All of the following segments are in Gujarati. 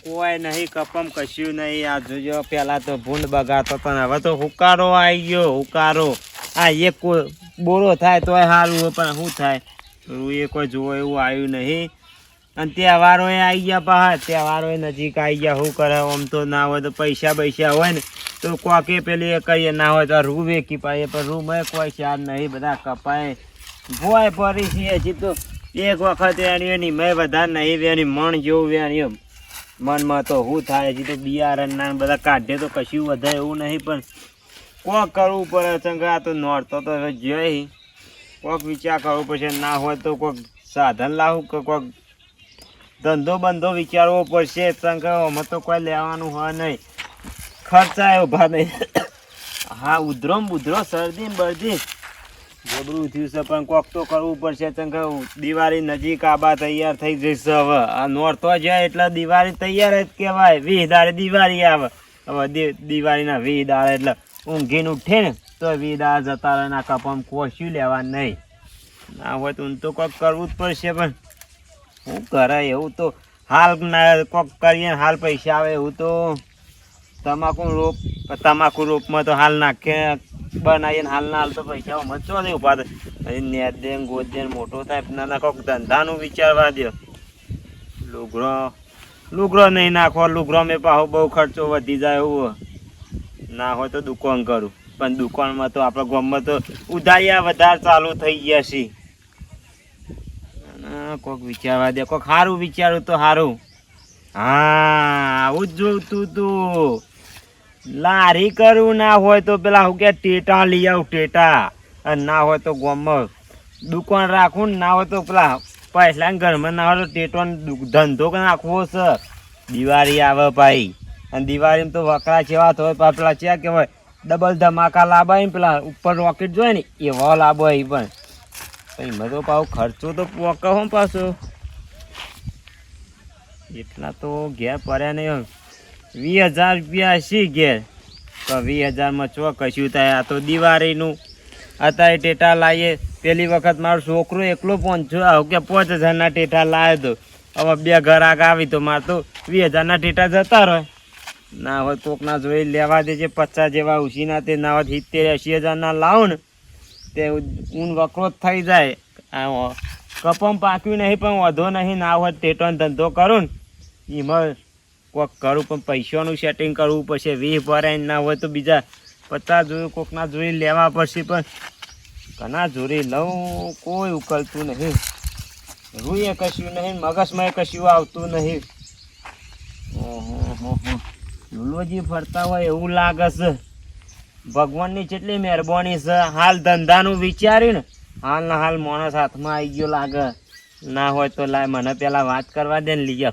કોઈ નહીં કપમ કશું નહીં. આ જોજો પેલા તો ભૂંડ બગાતો પણ હવે તો હુકારો આવી ગયો. હુકારો આ એક બોરો થાય તોય સારું પણ શું થાય એ કોઈ જોવો એવું આવ્યું નહીં. અને તહેવારો આવી ગયા પાછા. તહેવારો નજીક આવી ગયા. શું કરે આમ તો ના હોય તો પૈસા હોય ને તો કોકે પેલી એ કહીએ ના હોય તો રૂ વેકી પાઈએ પણ રૂમાં કોઈ ચાર નહીં. બધા કપાય ભોય પડી છે. હજી તો એક વખત એની મેં વધારે નહીં વેની મણ જેવું વેની મનમાં તો શું થાય. હજી તો બિયારણ ના બધા કાઢે તો કશું વધારે એવું નહીં પણ કોક કરવું પડે. ચંગા તો નોરતો તો હવે જોઈ કોક વિચાર કરવું પડશે. ના હોય તો કોઈક સાધન લાવું કે કોઈક ધંધો બંધો વિચારવો પડશે. ચંગા અમે તો કોઈ લેવાનું હોય નહીં. ખર્ચા ઉભા નહીં. હા ઉધરો બુધરો શરદી બરદી જબરું થયું છે પણ કોક તો કરવું પડશે. ચંગા દિવાળી નજીક આબા તૈયાર થઈ જશે. હવે આ નોરતો જાય એટલે દિવાળી તૈયાર જ કહેવાય. 20 દાડે દિવાળી આવે. હવે દિવાળીના 20 દાડે એટલે ઊંઘીને ઉઠે ને તો 20 દાડે જતા રહે. ના કપામાં કોશું લેવા નહીં. ના હોય તો કોક કરવું જ પડશે પણ શું કરે એવું તો હાલ ના કોક કરીએ હાલ પૈસા આવે એવું તો તમાકુ રોપમાં તો હાલ નાખે બનાવીને હાલ ના હાલ તો પૈસા મચો નહીં ઉભા થાય. નેટ દે ગોદ દે મોટો થાય નાના કોક ધંધાનું વિચારવા દો. લુગરો નહીં નાખો. લુગરો મેં પાછો બહુ ખર્ચો વધી જાય એવું ના હોય તો દુકાન કરું પણ દુકાનમાં તો આપણા ગામમાં તો ઉધારિયા વધારે ચાલુ થઈ ગયા છે. કોક વિચારવા દે. કોક સારું વિચારું તો સારું. હા આવું જ જોતું તું. લારી કરવું ના હોય તો પેલા હું કે ટેટા લઈ આવું ટેટા. અને ના હોય તો ગામમાં દુકાન રાખવું ના હોય તો પેલા પૈસા ઘરમાં ના હોય તો ટેટોનો ધંધો નાખવો છે. દિવાળી આવે ભાઈ અને દિવાળીમાં તો વકરા જેવા હોય પેલા ચેક કહેવાય ડબલ ધમાકા લાભાય ને પેલા ઉપર રોકેટ જોઈએ ને એવા લાભો પણ એમાં તો પાછો ખર્ચો તો પોકા હો પાછો. એટલા તો ઘેર પડ્યા નહીં. 20,000 રૂપિયા હશે ઘેર તો 20,000માં ચો કશું થાય. આ તો દિવાળીનું અત્યારે ટેટા લાવીએ. પેલી વખત મારો છોકરો એકલો 5,000ના ટેટા લાવ્યો તો હવે 2 ઘરાક આવી તો મારે તો 20,000ના ટેટા જતા રહે. ના હોય કોકના જોઈ લેવા દેજે 50 જેવા ઉછીના. તે ના હોય 70-80,000ના લાવો ને તે ઊન વકરો થઈ જાય. કપમ પાક્યું નહીં પણ વધો નહીં. ના હોય ટેટોનો ધંધો કરું ને એમાં કોક કરું પણ પૈસાનું સેટિંગ કરવું પડશે. 20 ભરાય ના હોય તો બીજા 50 જોયું કોકના જોઈ લેવા પડશે પણ ઘણા જોડી લઉં કોઈ ઉકલતું નહીં. રૂએ કશું નહીં મગજમાં કશું આવતું નહીં. ઓહો લુલોજી ફરતા હોય એવું લાગે છે. ભગવાનની કેટલી મહેરબાની છે. હાલ ધંધાનું વિચાર્યું ને હાલના હાલ માણસ હાથમાં આવી ગયો લાગે. ના હોય તો લાય મને પેલા વાત કરવા દે ને લઈ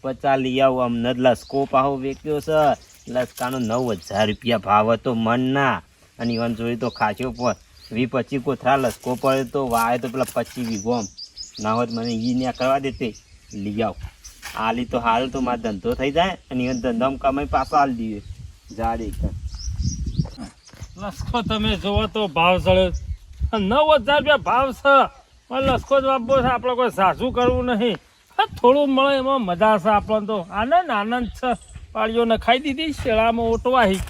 50 લઈ આવું. અમને લસકો પાહો વેચ્યો છે. લસકાનો 9,000 રૂપિયા ભાવ હતો મન ના. અને ઈવન જોઈ તો ખાચો 20-25 કોથરા લસકો પડે તો વાય તો પેલા 25 વીઘો ના હોય મને ઈ ને કરવા દેતે લઈ આવ. હાલી તો હાલ તો મારો ધંધો થઈ જાય અને ઈવન ધંધામાં કમાઈ પાછો હાલ દઈએ જાડે. લસકો તમે જોવો તો ભાવ ચડ્યો 9,000 રૂપિયા ભાવ છે. લસકો જ વાપવો છે. આપણે કોઈ સાસુ કરવું નહીં. થોડું મળે એમાં મજા છે. આપણને તો આનંદ છે. પાળીઓને ખાઈ દીધી શેળામાં ઓટવાહી.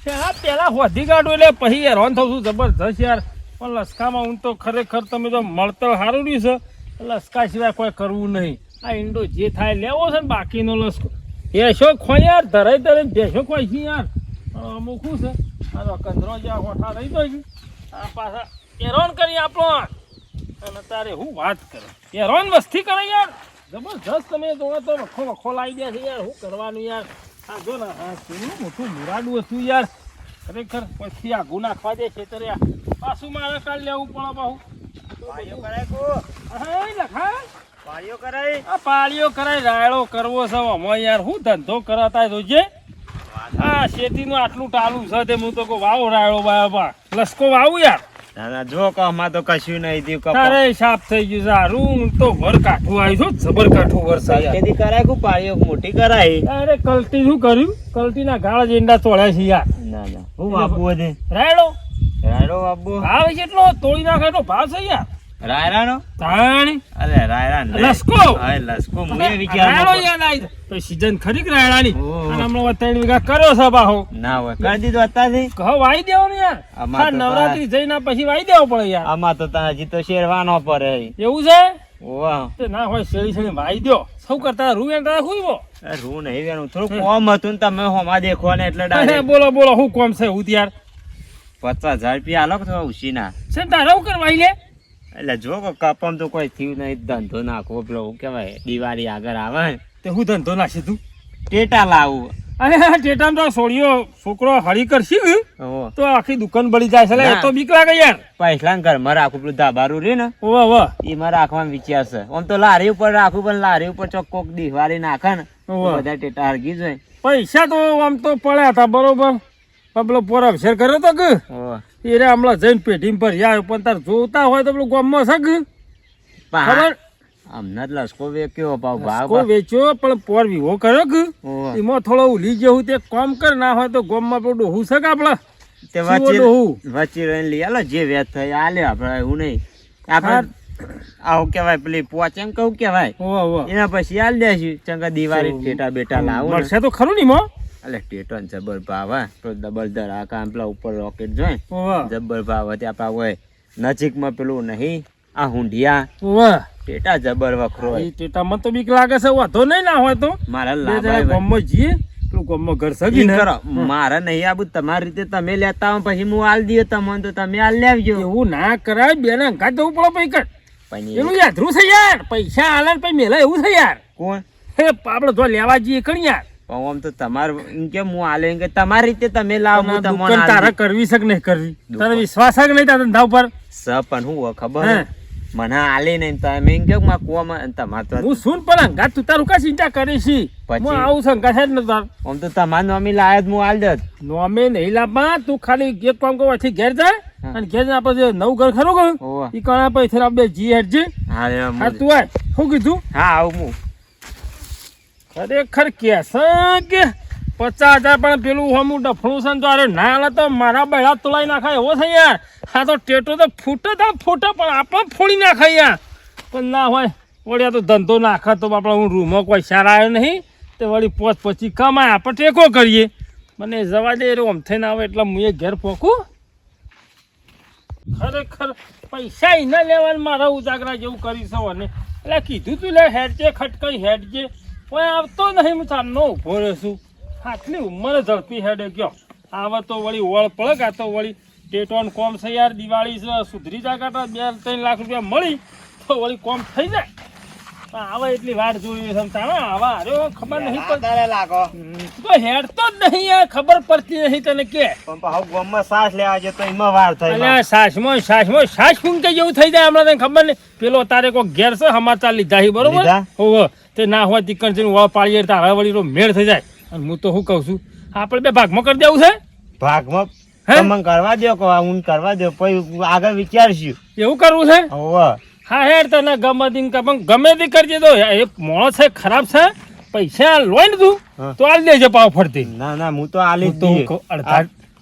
શેળા પહેલાં વધી કાઢું એટલે પછી હેરાન થવું છું જબરજસ્ત યાર. પણ લસકામાં હું તો ખરેખર તમે તો મળતર સારું રહ્યું છે. લસકા સિવાય કોઈ કરવું નહીં. આ ઈંડો જે થાય લેવો છે ને બાકીનો લસકો ભેંસો ખોઈ યાર ધરાઈ ભેંસો ખોઈ છે યાર. અમુક શું છે આ કંદરો જ્યાં હોઠા રહી ગયો છે. આ પાછા હેરાન કરી આપણો અને તારે હું વાત કરે હેરાન મસ્તી કરે યાર જબરજસ્ત. તમે જોવો તો વખો લાવી દે છે યાર. શું કરવાનું યાર. આ જો ને આ કેવું મોટું મુરાડું હતું યાર. ખરેખર પછી આગું નાખવા દે ખેતરે પાછું મારે કાલ લેવું પડે પાછું. પાળીઓ કરાય રાયડો કરવો છે આમાં યાર. શું ધંધો કરાતા જોજે. આ શેતીનું આટલું ટાલું છે તે હું તો કહું વાવો રાયડો બાબા લસકો વાવું યાર. ના જો કમાં તો કશું નહીં થયું. તારે સાફ થઈ ગયું સારું તો વર કાઠું આવ્યું છો. જબર કાઠું વરસાદ ખેતી કરાય કુ પાળીઓ મોટી કરાય. અરે કલટી શું કર્યું. કલટીના ગાળા જેંડા તોડ્યા છે યાર. ના હું વાપવું છે રાયડો રાયડો વાપવો ભાવ કેટલો તોડી નાખે એટલો ભાવ છે યાર. રાયરાનો તાણી અરે રાયરા નહીં. લસકો હવે લસકો હું એ રાયડો વિચારમાં યાદ આવી તો સીઝન ખરી કે રાયડાની ઓહો. અને હમણાં 3 વીઘા કર્યો છે બાહો ના હોય કરી દીધું અત્યારથી કહો વાઈ દેવાનું યાર આમાં હા તો નવરાત્રી જઈને પછી વાઈ દેવો પડે યાર આમાં તો તને હજી તો શેરવાનો પડે એવું છે ઓહ તે ના હોય શેરી શેરી વાઈ દો સૌ કરતા રૂ એન્ટા ખુઈવો રૂ નહીં વેણું થોડું કોમ હતું ને તમે હોમાં દેખો ને એટલે અરે ડાયરેક્ટ બોલો બોલો હું કોમ છે હું ત્યાર 50,000 રૂપિયા આલો તો ઉછીના છે તારા કરવાઈ લે એટલે જો કે કપમ તો કોઈ થયું નહીં ધંધો નાખવો પેલો શું કહેવાય દિવાળી આગળ આવે ને તે હું ધંધો નાખી તું ટેટા લાવું અરે ટેટામ તો છોડીયો છોકરો હળી કરશી ઓહો. તો આખી દુકાન બળી જાય છે લે, ના. એ તો બીક લાગે યાર પૈસા ઘરમાં રાખું પેલું ધાબારું રે ને ઓવા ઓવા એમાં રાખવાનો વિચાર છે આમ તો લારી ઉપર રાખું પણ લારી ઉપર ચોક કોક દિવાળી નાખે ને તો ઓહો. બધા ટેટા હરગી જાય પૈસા તો આમ તો પડ્યા હતા બરોબર પણ પેલો પોર અવસર કર્યો તો કે ઓહો. એ રે હમણાં જઈને પેઢી પર આવ્યો પણ તાર જોતા હોય તો પેલું ગામમાં છે કે ખબર હમણાં જ લસકો વેચ્યો ભાવ કોઈ ભાવ વેચ્યો પણ પોર વિવો કર્યો કે ઓહો. એમાં થોડો ઉલી જેવું તે કામ કર ના હોય તો ગામમાં પેલું ડોહું છે કે આપડે તે શું વચ્ચે ડોહું? વચ્ચે રહીને લઈ આલો જે વેચ થાય આલે આપણે એવું નહીં આપણે આવું કેવાય પેલી પોચ એમ કહું કેવાય ઓવા ઓવા એના પછી આલ દેશું ચંગા દિવાળી તો ટેટા બેટા લાવું ને. મળશે તો ખરું ને મો એટલે ટેટો ને જબર ભાવ હે પેલો ડબલ ધરાકા આમ પેલા ઉપર રોકેટ જોઈ ઓવા જબર ભાવ હતી આપણા હોય નજીકમાં પેલું નહીં આ હુંડિયા ઓવા ટેટા જબર વખરો હોય એ ટેટામાં તો બીક લાગે છે વાંધો નહીં ના હોય તો મારા બે જણા લાભાય ગામમાં જઈએ પેલું ગામમાં ઘર સગી ઈ ને કરો મારે નહીં આવું તમારી રીતે તમે લેતા હો પછી હું આલ દઈએ તમને તો તમે આલ લેવજો એવું ના કરાય બેને અંકા જવું પડે પૈકટ પણ એનું યાદરું છે યાર પૈસા આલે ને પછી મેલા એવું છે યાર કોણ હે આપડે જો લેવા જઈએ કણ યાર પણ આમ તો તમારું એમ કે હું આલે એમ કે તમારી રીતે તમે લાવો હું તમને દુકાન આલ તારે દઉં. કરવી છે કે નહીં કરવી દુકાન. તારે વિશ્વાસ છે કે નહીં તારા ધંધા ઉપર સ પણ હું હોય ખબર હે. હે? મને આલે નહીં તમે એમ કે માં કુવામાં અને તમારે તો હું શું પણ અંગા તું તારું કા ચિંતા કરી છી પછી? હું આવું છું અંગા છે જ ને તાર આમ તો તમારે નોમી લાયત હું આલ દત નોમે નહીં લાવવા તું ખાલી એક કામ કરો અહીંથી ઘેર જા હા. અને ઘેર જઈને આપણે જે નવું ઘર ખરું ગયું ઓવા. ઈ કણા પૈસા આપણે જી હેડજે હા રે, હા તું આય શું કીધું હા આવું હું ખરેખર કે કે 50,000 પણ પેલું હમું ડફણું છે ને તો અરે ના આલે તો મારા બેડા તોલાઈ નાખાય એવો છે યાર હા તો ટેટો તો ફૂટે પણ આપણે ફોડી નાખાય યાર પણ ના હોય વળ્યા તો ધંધો નાખે તો આપણે હું રૂમમાં કોઈ સારા આવ્યો નહીં તે વળી પોચ પછી કમાય આપણે ટેકો કરીએ મને જવા દે રે આમ થઈને આવે એટલે હું એ ઘેર પોકું ખરેખર પૈસા એના લેવાનું મારા ઉજાગરા જેવું કરી છો અને એટલે કીધું તું લે હેડજે ખટકાઈ હેડજે કોઈ આવતો નહીં હું ચાલનો ઊભો રહેશું આટલી ઉંમરે ઝડપી હેડે ગયો આવે તો વળી વળ પડે આ તો વળી ટેટોન કોમ છે યાર દિવાળી છે સુધરી જાય 2-3 લાખ રૂપિયા મળી તો વળી કોમ થઈ જાય પણ આવે એટલી વાર જોઈ છે તારા આવા અરે ખબર નહીં પડતી તારે લાગો તો હેડતો જ નહીં યાર ખબર પડતી નહીં તને કે પણ પાછો ગામમાં સાસ લેવા છે તો એમાં વાર થાય અલ્યા સાસમાં સાસ ફૂંકે જેવું થઈ જાય હમણાં તને ખબર નહીં પેલો તારે કોઈ ઘેર છે સમાચાર લીધા છે બરોબર લીધા? હોવે તે ના હોય તીકણ જઈને વળ પાડીએ તારા વળી તો મેળ થઈ જાય અને હું તો શું કહું છું આપણે બે ભાગમાં કરી દેવું છે ભાગમાં હે? તમને કરવા દો કે હું કરવા દો પછી આગળ વિચારશું એવું કરવું છે હોવે. હા હેડ તને ગમે તે કરજે તો એ મોણો છે ખરાબ છે પૈસા લોય ને તું હા. તો આલી દેજે પાવ ફરતી ના ના હું તો આલી હું તો હું કહું,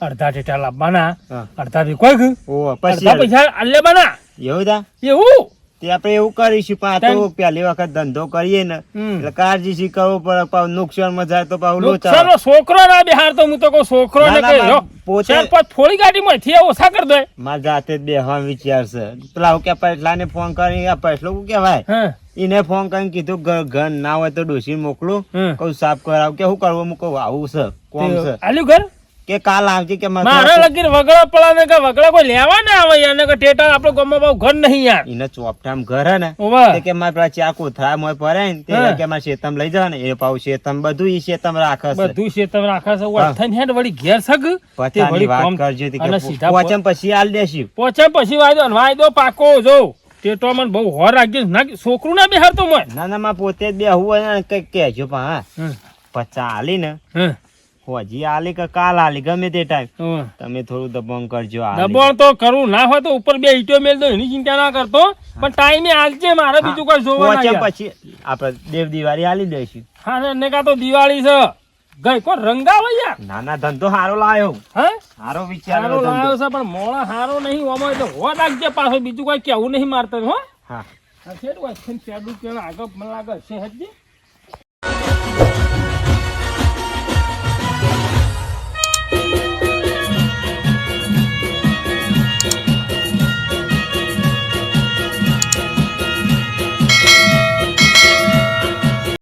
અડધા ટેટા લાવવાના હા. અડધા કોઈ ગયું ઓવે, અડધા પછી પૈસા આલે બાના એવું તા એવું તે આપણે એવું કરીશું પણ આ તો પહેલી વખત ધંધો કરીએ ને હમ. એટલે કાળજી કરવું પડે પાછું નુકસાનમાં જાય તો પાછું લોચા નુકસાનનો છોકરો ના બેહાર તો હું તો કહું છોકરો ને ના, કે ના, લો, પોતે- 4-5 થોડી ગાડીમાં થી ઓછા કરી દે મારા જાતે જ બેહવાનો વિચાર છે પેલા હું કે પૈસલાને ફોન કરી આ પૈસલો શું કહેવાય હા એને ફોન કરીને કીધું ઘર ના હોય તો ડોસી મોકલું હમ. કહું સાફ કરાવ કે શું કરવું હું કહું આવું છે કોમ છે આલ્યું ઘર કે કાલ આવજે કે મારા લગીર વગડા પડા ને કે વગડા કોઈ લેવા ના આવે યાર ને કે ટેટા આપણો ગામમાં બહુ ઘર નહીં યાર એને ચોપટામ ઘર હે ને ઓવા તે કે મારા પેલા ચા કોથળા મોય પડે ને તે હા. કે મારે શેતમ લઈ જવા ને એ પાછું શેતમ બધું ઈ શેતમ રાખે છે બધું છે તમે રાખા છે હા. વળથન હેડ વળી ઘેર સગ તે પચાની વળી વાત કોમ કરજો તે અને કે સીધા પોચમ પછી આલ દેશું પોચા પછી વાયદો પાકો જો ટેટો મને બહુ હોર રાખજે ના છોકરું ના બેહાર તો મોય ના ના માં પોતે જ બેહવું હોય ને કઈક કહેજો પણ હા હમ. પચા આલી ને હમ. હોજી આલી કે કાલ આલી ગમે તે ટાઈમ હમ. તમે થોડું દબંગ કરજો આલી. દબાણ તો કરવું ના હોય તો ઉપર બે ઈટો મેલ દો એની ચિંતા ના કરતો પણ ટાઈમે આલજે મારે બીજું કોઈ જોવા પોચમ ના પછી આપણે દેવ દિવાળી આલી દઈશું હા ને કાં તો દિવાળી છે ગઈ કો રંગાવો યાર નાના ધંધો હારો લાયો હે હારો વિચાર હારો લાવ્યો છે પણ મોળા હારો નહીં ઓમાં એટલે હો નાખજે પાછો બીજું કોઈ કેવું નહીં મારતો હો હા આ છે કોઈ પેડું કે આગળ મને લાગે છે હજી